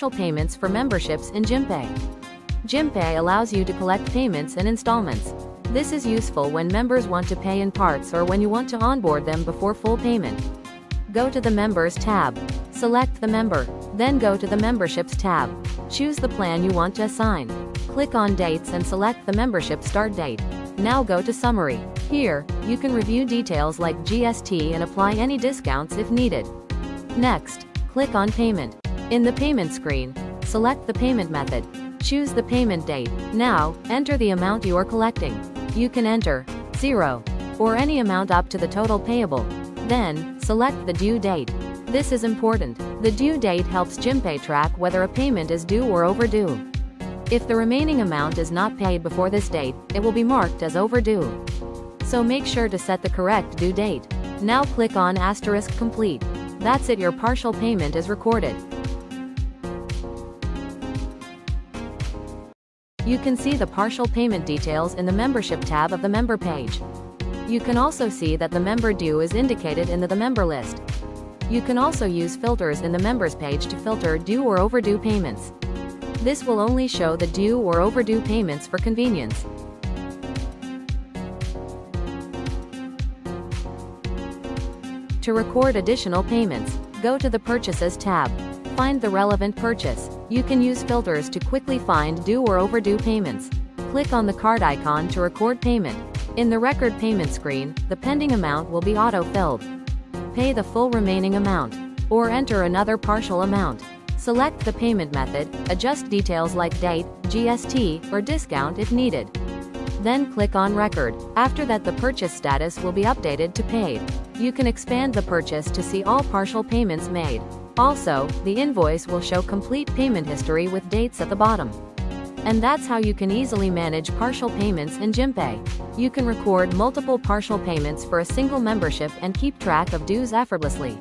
partial payments for memberships in Gympe. Gympe allows you to collect payments and installments. This is useful when members want to pay in parts or when you want to onboard them before full payment. Go to the Members tab. Select the member. Then go to the Memberships tab. Choose the plan you want to assign. Click on Dates and select the membership start date. Now go to Summary. Here, you can review details like GST and apply any discounts if needed. Next, click on Payment. In the payment screen, select the payment method. Choose the payment date. Now, enter the amount you are collecting. You can enter 0 or any amount up to the total payable. Then, select the due date. This is important. The due date helps Gympe track whether a payment is due or overdue. If the remaining amount is not paid before this date, it will be marked as overdue. So make sure to set the correct due date. Now click on * complete. That's it, your partial payment is recorded. You can see the partial payment details in the Membership tab of the member page. You can also see that the member due is indicated in the member list. You can also use filters in the members page to filter due or overdue payments. This will only show the due or overdue payments for convenience. To record additional payments, go to the Purchases tab. Find the relevant purchase. You can use filters to quickly find due or overdue payments. Click on the card icon to record payment. In the record payment screen, the pending amount will be auto-filled. Pay the full remaining amount, or enter another partial amount. Select the payment method, adjust details like date, GST, or discount if needed. Then click on Record. After that, the purchase status will be updated to Paid. You can expand the purchase to see all partial payments made. Also, the invoice will show complete payment history with dates at the bottom. And that's how you can easily manage partial payments in Gympe. You can record multiple partial payments for a single membership and keep track of dues effortlessly.